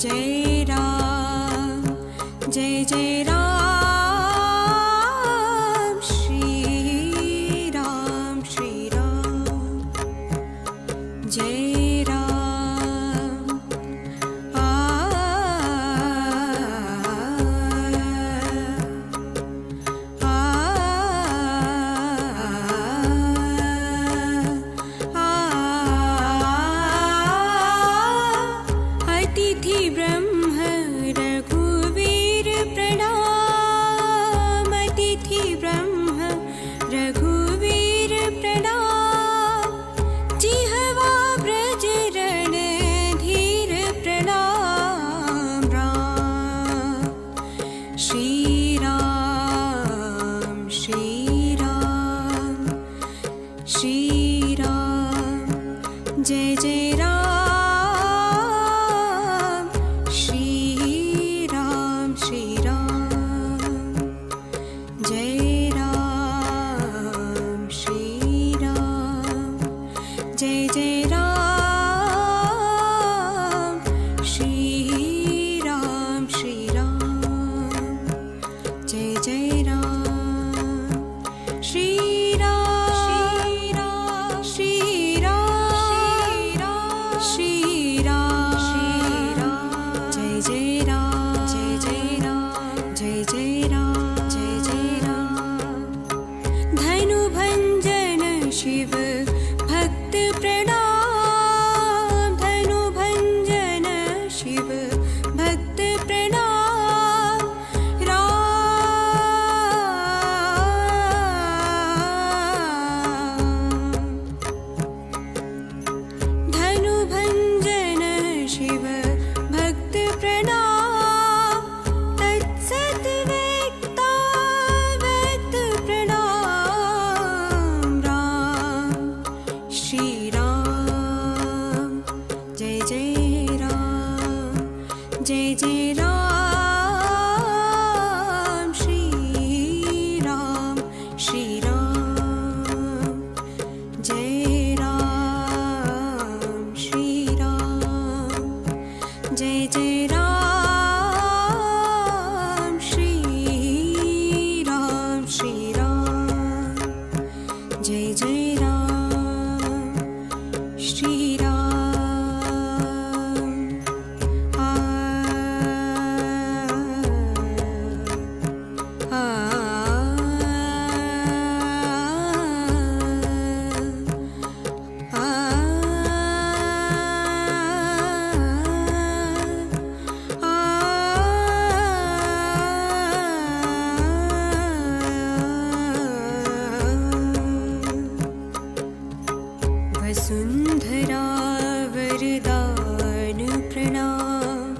जय राम जय जय राम श्री राम जय राम अतिथि ब्रह्म रघुवीर प्रणाम अतिथि ब्रह्म रघुवीर प्रणाम जिह्वा ब्रज रणधीर प्रणाम राम श्री राम जय जय राम श्री राम जय राम श्री राम जय जय राम श्री राम जय जय राम श्री शिव भक्त प्रणाम धनु भंजन शिव भक्त प्रणाम राम धनु भंजन शिव भक्त प्रणाम तत्सत व्यक्त प्रणाम श्री राम जय जय राम श्री राम जय राम श्री राम जय जय राम श्री राम जय जय राम श्री राम वसुंधरा वरदान प्रणाम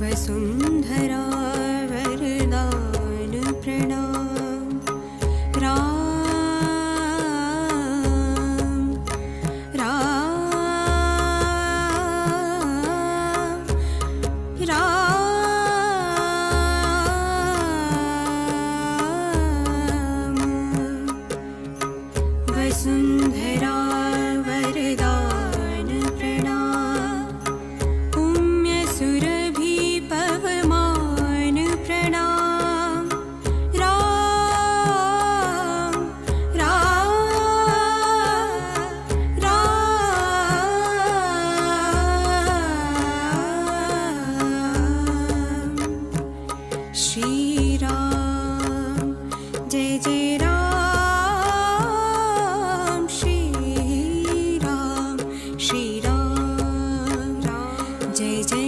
वसुंधरा वरदान प्रणाम राम वसुंधरा वरदान प्रणाम पुण्य सुरभि पवमान प्रणाम राम श्री राम जय जय राम श्री राम जय जय